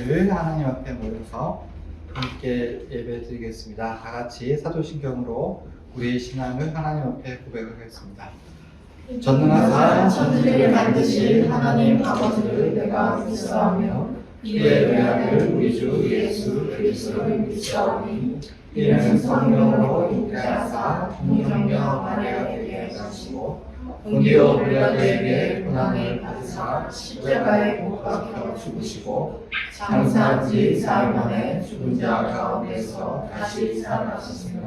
오늘 하나님 앞에 모여서 함께 예배드리겠습니다. 다 같이 사도신경으로 우리의 신앙을 하나님 앞에 고백하겠습니다. 전능하사 천지를 만드신 하나님 아버지를 내가 믿사오며 이의 외아들 우리 주 예수 그리스도를 믿사오니 이는 성령으로 잉태하사 동정녀 마리아에게 하시고 본디오 빌라도에게 고난을 받으사 십자가에 못 박혀 죽으시고 장사한 지 사흘 만에 죽은 자 가운데서 다시 살아나셨으며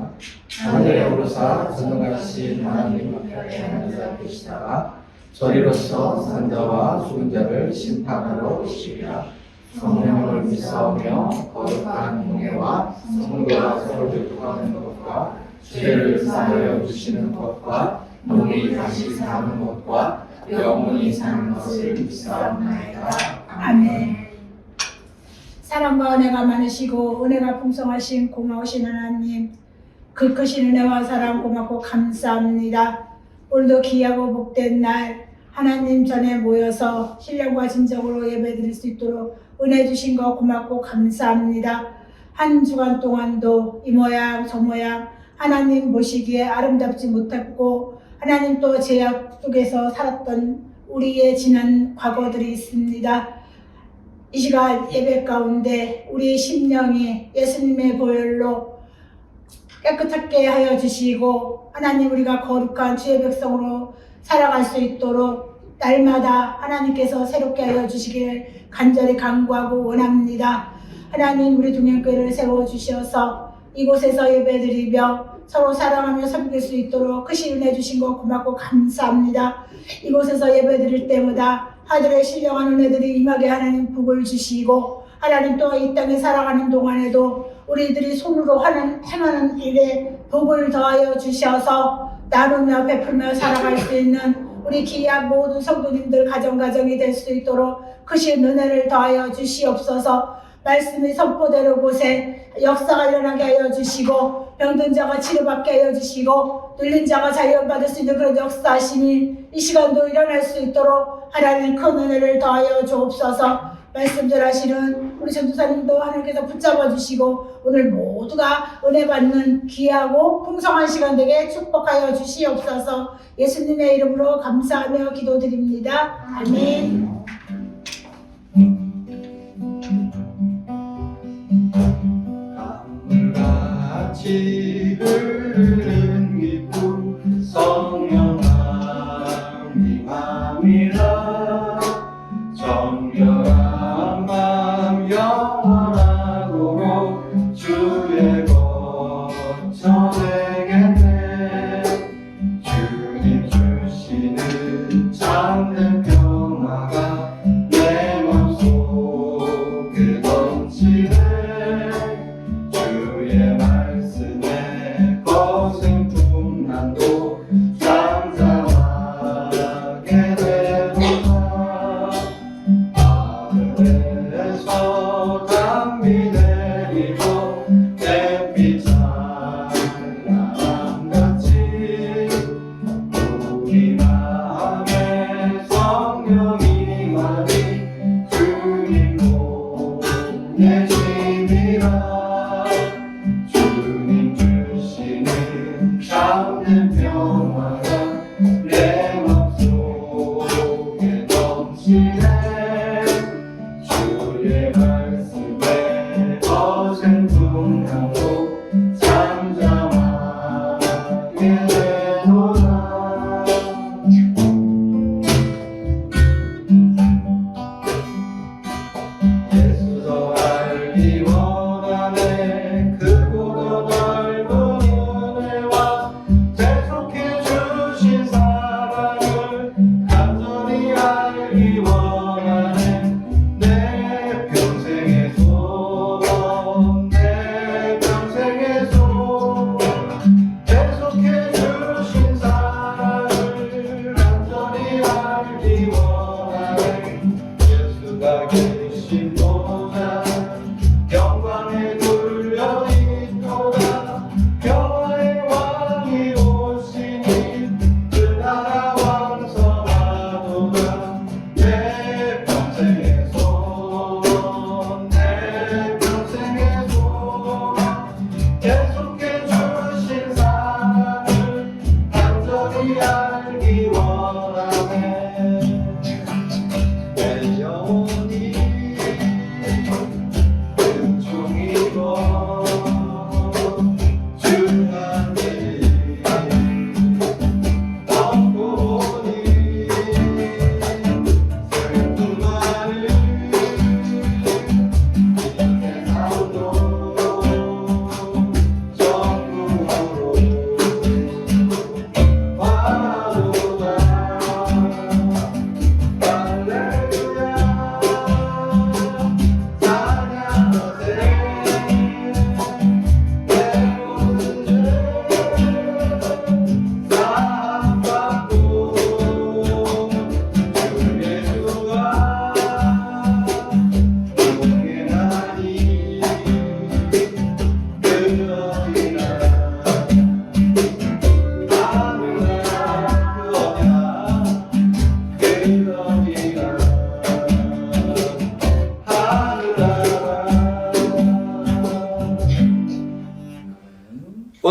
하늘에 오르사 전능하신 하나님 앞에 앉아 계시다가 저리로서 산자와 죽은 자를 심판하러 오시리라. 성령을 믿사오며 거룩한 공예와 성도가 서로 교통하는 것과 죄를 사하여 주시는 것과 몸이 다시 사는 것과 영원히 사는 것을 믿사옵나이다. 아멘. 사랑과 은혜가 많으시고 은혜가 풍성하신 고마우신 하나님, 그 크신 은혜와 사랑 고맙고 감사합니다. 오늘도 귀하고 복된 날 하나님 전에 모여서 신령과 진정으로 예배드릴 수 있도록 은혜 주신 거 고맙고 감사합니다. 한 주간 동안도 이 모양 저 모양 하나님 보시기에 아름답지 못했고 하나님 또 죄악 속에서 살았던 우리의 지난 과거들이 있습니다. 이 시간 예배 가운데 우리의 심령이 예수님의 보혈로 깨끗하게 하여 주시고 하나님 우리가 거룩한 주의 백성으로 살아갈 수 있도록 날마다 하나님께서 새롭게 하여 주시기를 간절히 간구하고 원합니다. 하나님 우리 동행교회를 세워주셔서 이곳에서 예배드리며 서로 사랑하며 섬길 수 있도록 크신 은혜 주신 거 고맙고 감사합니다. 이곳에서 예배드릴 때마다 하늘의 신령한 은혜들이 임하게 하나님 복을 주시고 하나님 또 이 땅에 살아가는 동안에도 우리들이 손으로 행하는 일에 복을 더하여 주셔서 나누며 베풀며 살아갈 수 있는 우리 귀한 모든 성도님들 가정이 될 수 있도록 크신 은혜를 더하여 주시옵소서. 말씀이 선포되는 곳에 역사가 일어나게 하여 주시고 병든 자가 치료받게 하여 주시고 눌린 자가 자유받을 수 있는 그런 역사하시니 이 시간도 일어날 수 있도록 하나님 큰 은혜를 더하여 주옵소서. 말씀 전하시는 우리 전도사님도 하나님께서 붙잡아 주시고 오늘 모두가 은혜 받는 귀하고 풍성한 시간 되게 축복하여 주시옵소서. 예수님의 이름으로 감사하며 기도드립니다. 아멘. 강물같이 흐르는 기쁨 성령아 미맘이라 정결한 맘 영원하도록 주의 거처 되겠네. 주님 주시는 참된 평화가 내 맘속에 넘치네. 주의 말씀에 거센 풍랑도 잠잠하게 되도다. 하늘에서 담비 내리고 햇빛 찬란함같이 우리 마음에 성령이 많이 주님 보내심이라. 주님 주시는 참된 평화가 내 맘속에 넘치네. 주의 말씀에 거센 풍랑도 잠잠하게 되도다. 예수 더 알기 원하네. 크고 넓은 은혜와 대속해 주신 사랑을 간절히 알기 원하네. 내 평생의 소원 내 평생의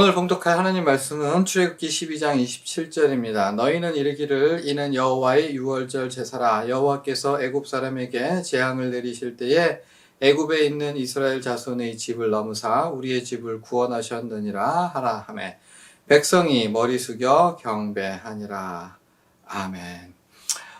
오늘 봉독할 하나님 말씀은 출애굽기 12장 27절입니다. 너희는 이르기를 이는 여호와의 유월절 제사라. 여호와께서 애굽 사람에게 재앙을 내리실 때에 애굽에 있는 이스라엘 자손의 집을 넘으사 우리의 집을 구원하셨느니라 하라 하매 백성이 머리 숙여 경배하니라. 아멘.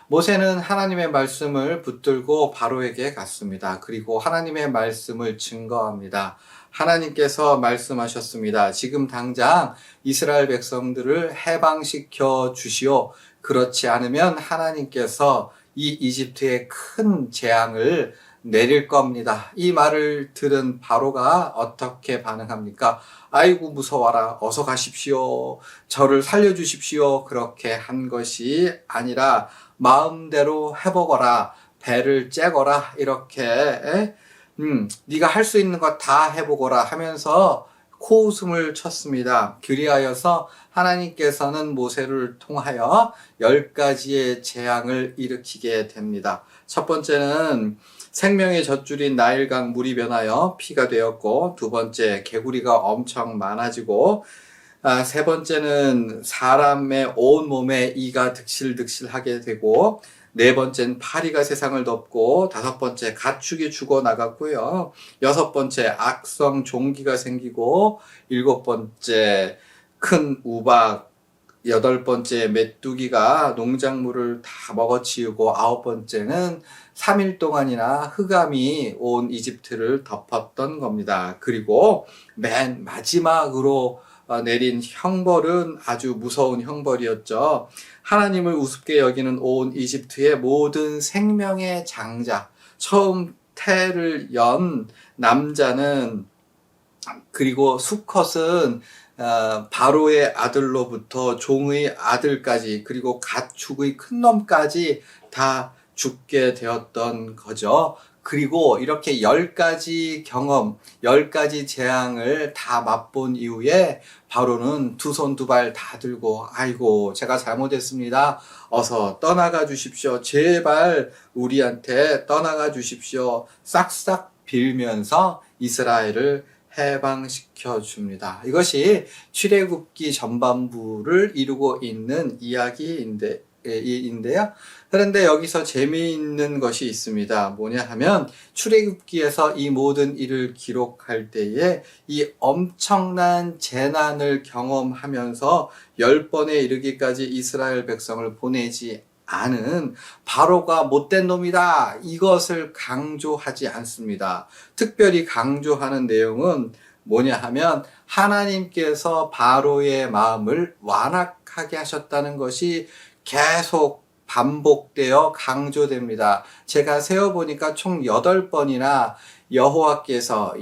모세는 하나님의 말씀을 붙들고 바로에게 갔습니다. 그리고 하나님의 말씀을 증거합니다. 하나님께서 말씀하셨습니다. 지금 당장 이스라엘 백성들을 해방시켜 주시오. 그렇지 않으면 하나님께서 이 이집트에 큰 재앙을 내릴 겁니다. 이 말을 들은 바로가 어떻게 반응합니까? 아이고 무서워라. 어서 가십시오. 저를 살려주십시오. 그렇게 한 것이 아니라 마음대로 해보거라. 배를 째거라. 이렇게 네가 할 수 있는 거 다 해보거라 하면서 코웃음을 쳤습니다. 그리하여서 하나님께서는 모세를 통하여 10가지의 재앙을 일으키게 됩니다. 첫 번째는 생명의 젖줄인 나일강 물이 변하여 피가 되었고, 두 번째 개구리가 엄청 많아지고, 세 번째는 사람의 온몸에 이가 득실득실하게 되고, 네 번째는 파리가 세상을 덮고, 다섯 번째 가축이 죽어나갔고요. 여섯 번째 악성 종기가 생기고, 일곱 번째 큰 우박, 여덟 번째 메뚜기가 농작물을 다 먹어치우고, 아홉 번째는 3일 동안이나 흑암이 온 이집트를 덮었던 겁니다. 그리고 맨 마지막으로 내린 형벌은 아주 무서운 형벌이었죠. 하나님을 우습게 여기는 온 이집트의 모든 생명의 장자, 처음 태를 연 남자는, 그리고 수컷은 바로의 아들로부터 종의 아들까지, 그리고 가축의 큰 놈까지 다 죽게 되었던 거죠. 그리고 이렇게 10가지 경험, 10가지 재앙을 다 맛본 이후에 바로는 두 손 두 발 다 들고, 아이고 제가 잘못했습니다. 어서 떠나가 주십시오. 제발 우리한테 떠나가 주십시오. 싹싹 빌면서 이스라엘을 해방시켜 줍니다. 이것이 출애굽기 전반부를 이루고 있는 이야기인데요. 그런데 여기서 재미있는 것이 있습니다. 뭐냐 하면 출애굽기에서 이 모든 일을 기록할 때에 이 엄청난 재난을 경험하면서 10번에 이르기까지 이스라엘 백성을 보내지 않은 바로가 못된 놈이다, 이것을 강조하지 않습니다. 특별히 강조하는 내용은 뭐냐 하면 하나님께서 바로의 마음을 완악하게 하셨다는 것이 계속 반복되어 강조됩니다. 제가 세어보니까 총 8번이나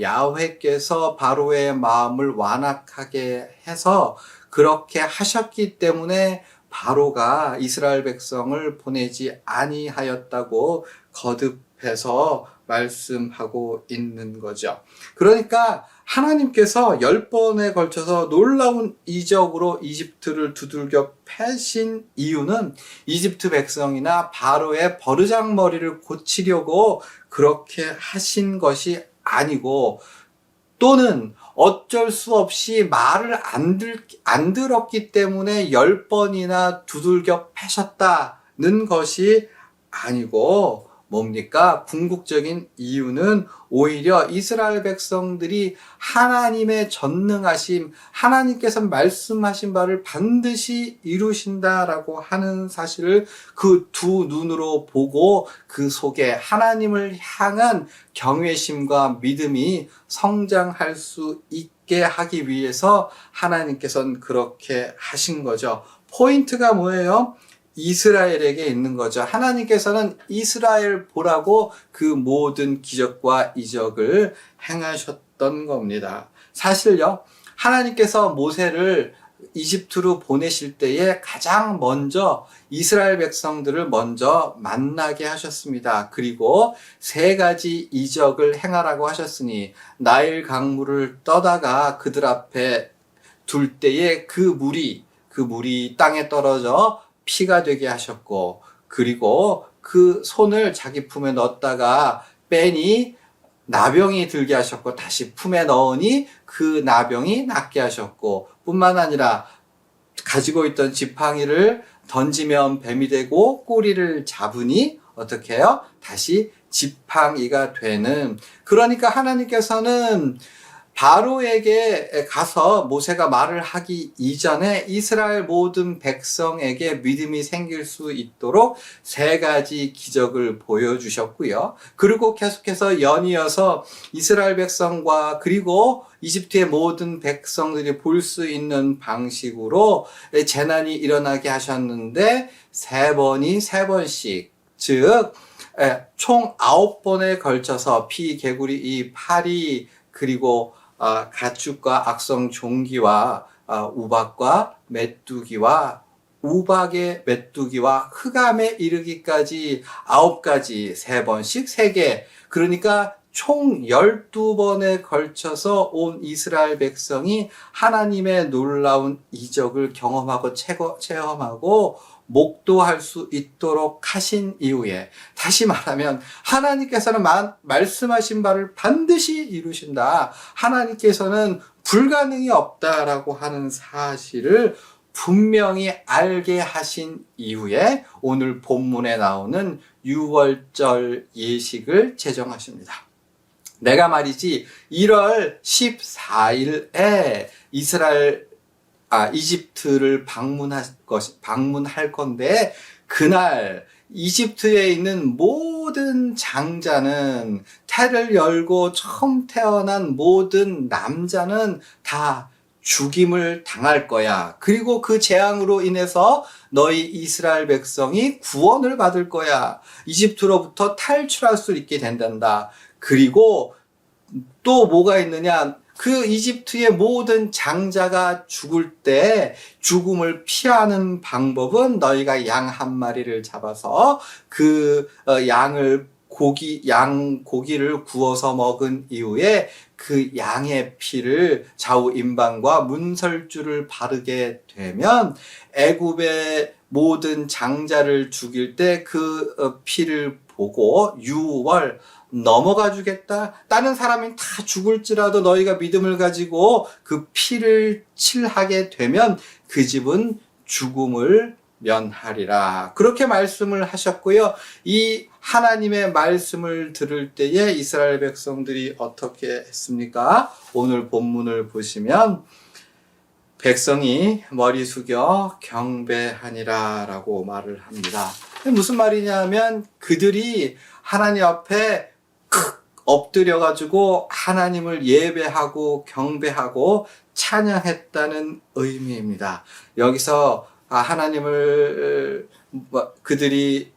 야훼께서 바로의 마음을 완악하게 해서 그렇게 하셨기 때문에 바로가 이스라엘 백성을 보내지 아니하였다고 거듭해서 말씀하고 있는 거죠. 그러니까 하나님께서 10번에 걸쳐서 놀라운 이적으로 이집트를 두들겨 패신 이유는 이집트 백성이나 바로의 버르장머리를 고치려고 그렇게 하신 것이 아니고, 또는 어쩔 수 없이 말을 안 들었기 때문에 10번이나 두들겨 패셨다는 것이 아니고, 뭡니까? 궁극적인 이유는 오히려 이스라엘 백성들이 하나님의 전능하심, 하나님께서 말씀하신 바를 반드시 이루신다라고 하는 사실을 그 두 눈으로 보고 그 속에 하나님을 향한 경외심과 믿음이 성장할 수 있게 하기 위해서 하나님께서는 그렇게 하신 거죠. 포인트가 뭐예요? 이스라엘에게 있는 거죠. 하나님께서는 이스라엘 보라고 그 모든 기적과 이적을 행하셨던 겁니다. 사실요, 하나님께서 모세를 이집트로 보내실 때에 가장 먼저 이스라엘 백성들을 먼저 만나게 하셨습니다. 그리고 3가지 이적을 행하라고 하셨으니, 나일 강물을 떠다가 그들 앞에 둘 때에 그 물이 땅에 떨어져 피가 되게 하셨고, 그리고 그 손을 자기 품에 넣었다가 빼니 나병이 들게 하셨고 다시 품에 넣으니 그 나병이 낫게 하셨고, 뿐만 아니라 가지고 있던 지팡이를 던지면 뱀이 되고 꼬리를 잡으니 어떻게 해요? 다시 지팡이가 되는. 그러니까 하나님께서는 바로에게 가서 모세가 말을 하기 이전에 이스라엘 모든 백성에게 믿음이 생길 수 있도록 3가지 기적을 보여주셨고요. 그리고 계속해서 연이어서 이스라엘 백성과 그리고 이집트의 모든 백성들이 볼 수 있는 방식으로 재난이 일어나게 하셨는데 3번이 3번씩, 즉 총 9번에 걸쳐서 피, 개구리, 이 파리, 그리고 가축과 악성 종기와 우박과 메뚜기와 우박의 메뚜기와 흑암에 이르기까지 9가지 3번씩 3개. 그러니까 총 12번에 걸쳐서 온 이스라엘 백성이 하나님의 놀라운 이적을 경험하고 체험하고 목도할 수 있도록 하신 이후에, 다시 말하면 하나님께서는 말씀하신 바를 반드시 이루신다, 하나님께서는 불가능이 없다라고 하는 사실을 분명히 알게 하신 이후에 오늘 본문에 나오는 유월절 예식을 제정하십니다. 내가 말이지 1월 14일에 이집트를 방문할 건데, 그날 이집트에 있는 모든 장자는, 태를 열고 처음 태어난 모든 남자는 다 죽임을 당할 거야. 그리고 그 재앙으로 인해서 너희 이스라엘 백성이 구원을 받을 거야. 이집트로부터 탈출할 수 있게 된단다. 그리고 또 뭐가 있느냐? 그 이집트의 모든 장자가 죽을 때 죽음을 피하는 방법은 너희가 양 1마리를 잡아서 그 양을 양 고기를 구워서 먹은 이후에 그 양의 피를 좌우 임방과 문설주를 바르게 되면 애굽의 모든 장자를 죽일 때 그 피를 보고 6월 넘어가 주겠다. 다른 사람이 다 죽을지라도 너희가 믿음을 가지고 그 피를 칠하게 되면 그 집은 죽음을 면하리라. 그렇게 말씀을 하셨고요. 이 하나님의 말씀을 들을 때에 이스라엘 백성들이 어떻게 했습니까? 오늘 본문을 보시면 백성이 머리 숙여 경배하니라 라고 말을 합니다. 무슨 말이냐면 그들이 하나님 앞에 엎드려가지고 하나님을 예배하고 경배하고 찬양했다는 의미입니다. 여기서 하나님을 그들이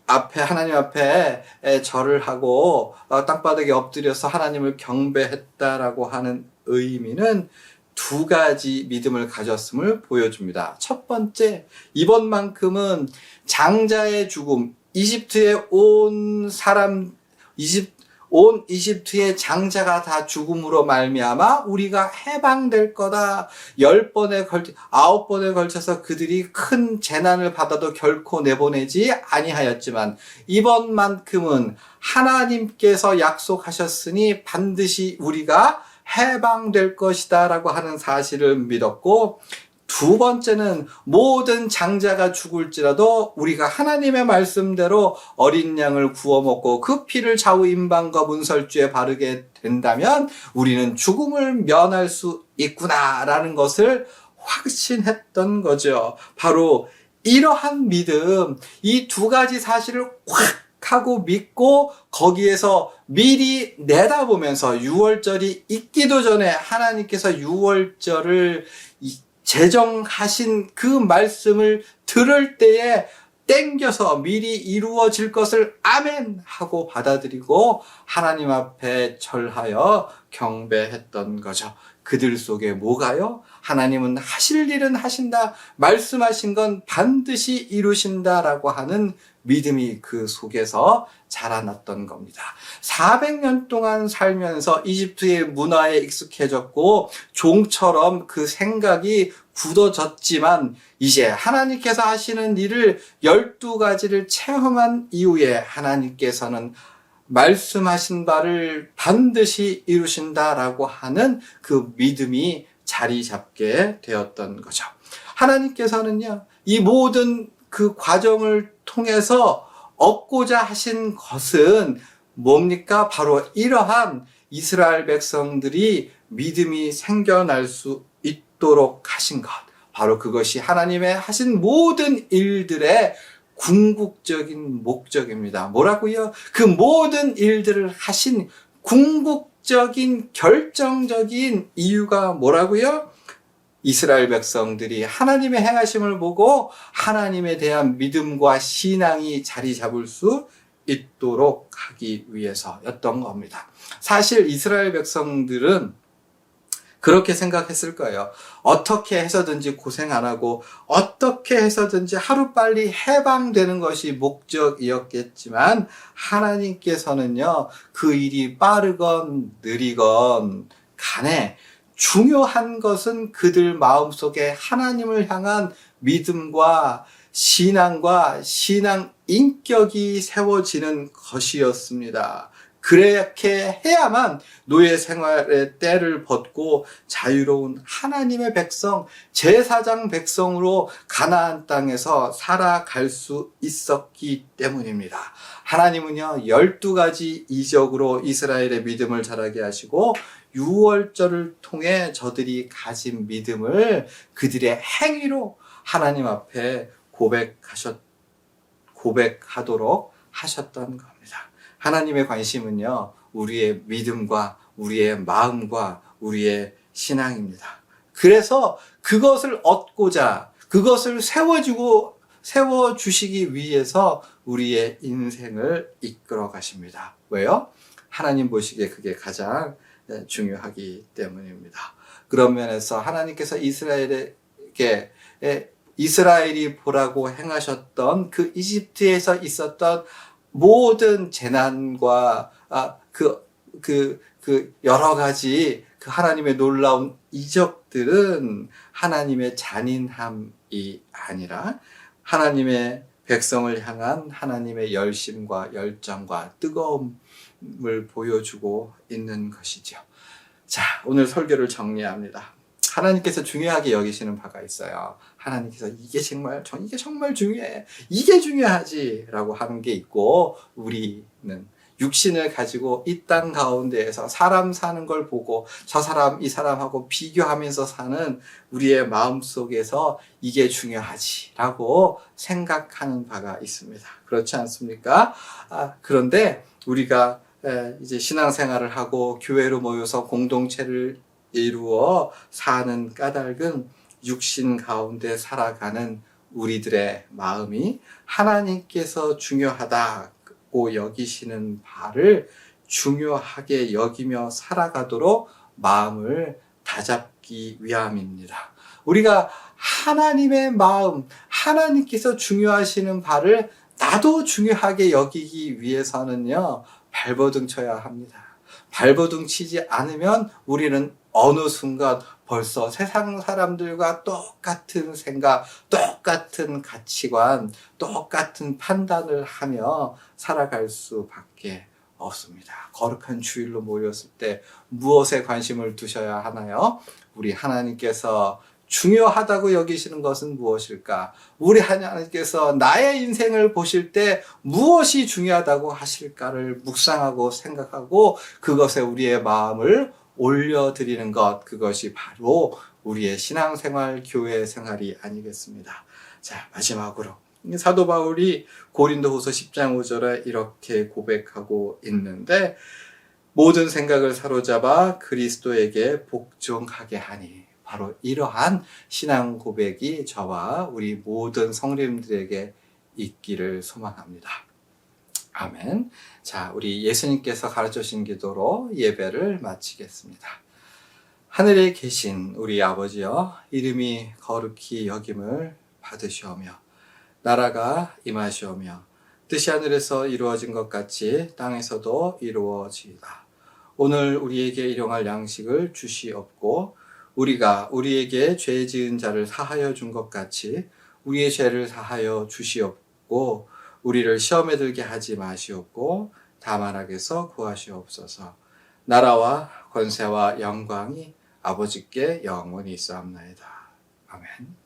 하나님 앞에 절을 하고 땅바닥에 엎드려서 하나님을 경배했다라고 하는 의미는 2가지 믿음을 가졌음을 보여줍니다. 첫 번째, 이번만큼은 장자의 죽음, 온 이집트의 장자가 다 죽음으로 말미암아 우리가 해방될 거다. 9번에 걸쳐서 그들이 큰 재난을 받아도 결코 내보내지 아니하였지만 이번만큼은 하나님께서 약속하셨으니 반드시 우리가 해방될 것이다 라고 하는 사실을 믿었고, 2번째는 모든 장자가 죽을지라도 우리가 하나님의 말씀대로 어린 양을 구워 먹고 그 피를 좌우 임방과 문설주에 바르게 된다면 우리는 죽음을 면할 수 있구나라는 것을 확신했던 거죠. 바로 이러한 믿음, 이 2가지 사실을 확 하고 믿고 거기에서 미리 내다보면서 6월절이 있기도 전에 하나님께서 6월절을 제정하신 그 말씀을 들을 때에 땡겨서 미리 이루어질 것을 아멘 하고 받아들이고 하나님 앞에 절하여 경배했던 거죠. 그들 속에 뭐가요? 하나님은 하실 일은 하신다. 말씀하신 건 반드시 이루신다라고 하는 믿음이 그 속에서 자라났던 겁니다. 400년 동안 살면서 이집트의 문화에 익숙해졌고 종처럼 그 생각이 굳어졌지만 이제 하나님께서 하시는 일을 12가지를 체험한 이후에 하나님께서는 말씀하신 바를 반드시 이루신다라고 하는 그 믿음이 자리 잡게 되었던 거죠. 하나님께서는요, 이 모든 그 과정을 통해서 얻고자 하신 것은 뭡니까? 바로 이러한 이스라엘 백성들이 믿음이 생겨날 수 있도록 하신 것. 바로 그것이 하나님의 하신 모든 일들의 궁극적인 목적입니다. 뭐라고요? 그 모든 일들을 하신 궁극적인 결정적인 이유가 뭐라고요? 이스라엘 백성들이 하나님의 행하심을 보고 하나님에 대한 믿음과 신앙이 자리 잡을 수 있도록 하기 위해서였던 겁니다. 사실 이스라엘 백성들은 그렇게 생각했을 거예요. 어떻게 해서든지 고생 안 하고 어떻게 해서든지 하루빨리 해방되는 것이 목적이었겠지만 하나님께서는요, 그 일이 빠르건 느리건 간에 중요한 것은 그들 마음속에 하나님을 향한 믿음과 신앙과 신앙 인격이 세워지는 것이었습니다. 그렇게 해야만 노예 생활의 때를 벗고 자유로운 하나님의 백성, 제사장 백성으로 가나안 땅에서 살아갈 수 있었기 때문입니다. 하나님은요, 12가지 이적으로 이스라엘의 믿음을 자라게 하시고 유월절을 통해 저들이 가진 믿음을 그들의 행위로 하나님 앞에 고백하도록 하셨던 겁니다. 하나님의 관심은요, 우리의 믿음과 우리의 마음과 우리의 신앙입니다. 그래서 그것을 얻고자, 그것을 세워주시기 위해서 우리의 인생을 이끌어 가십니다. 왜요? 하나님 보시기에 그게 가장 중요하기 때문입니다. 그런 면에서 하나님께서 이스라엘이 보라고 행하셨던 그 이집트에서 있었던 모든 재난과 여러 가지 그 하나님의 놀라운 이적들은 하나님의 잔인함이 아니라 하나님의 백성을 향한 하나님의 열심과 열정과 뜨거움을 보여주고 있는 것이죠. 자, 오늘 설교를 정리합니다. 하나님께서 중요하게 여기시는 바가 있어요. 하나님께서 이게 정말 중요해. 이게 중요하지. 라고 하는 게 있고, 우리는 육신을 가지고 이 땅 가운데에서 사람 사는 걸 보고 저 사람, 이 사람하고 비교하면서 사는 우리의 마음 속에서 이게 중요하지. 라고 생각하는 바가 있습니다. 그렇지 않습니까? 그런데 우리가 이제 신앙생활을 하고 교회로 모여서 공동체를 이루어 사는 까닭은 육신 가운데 살아가는 우리들의 마음이 하나님께서 중요하다고 여기시는 바를 중요하게 여기며 살아가도록 마음을 다잡기 위함입니다. 우리가 하나님의 마음, 하나님께서 중요하시는 바를 나도 중요하게 여기기 위해서는요, 발버둥 쳐야 합니다. 발버둥 치지 않으면 우리는 어느 순간 벌써 세상 사람들과 똑같은 생각, 똑같은 가치관, 똑같은 판단을 하며 살아갈 수밖에 없습니다. 거룩한 주일로 모였을 때 무엇에 관심을 두셔야 하나요? 우리 하나님께서 중요하다고 여기시는 것은 무엇일까? 우리 하나님께서 나의 인생을 보실 때 무엇이 중요하다고 하실까를 묵상하고 생각하고 그것에 우리의 마음을 올려드리는 것, 그것이 바로 우리의 신앙생활, 교회 생활이 아니겠습니다. 자, 마지막으로 사도 바울이 고린도후서 10장 5절에 이렇게 고백하고 있는데, 모든 생각을 사로잡아 그리스도에게 복종하게 하니, 바로 이러한 신앙 고백이 저와 우리 모든 성도님들에게 있기를 소망합니다. 아멘. 자, 우리 예수님께서 가르쳐 주신 기도로 예배를 마치겠습니다. 하늘에 계신 우리 아버지여, 이름이 거룩히 여김을 받으시오며 나라가 임하시오며 뜻이 하늘에서 이루어진 것 같이 땅에서도 이루어지이다. 오늘 우리에게 일용할 양식을 주시옵고 우리가 우리에게 죄 지은 자를 사하여 준 것 같이 우리의 죄를 사하여 주시옵고 우리를 시험에 들게 하지 마시옵고 다만하게서 구하시옵소서. 나라와 권세와 영광이 아버지께 영원히 있사옵나이다. 아멘.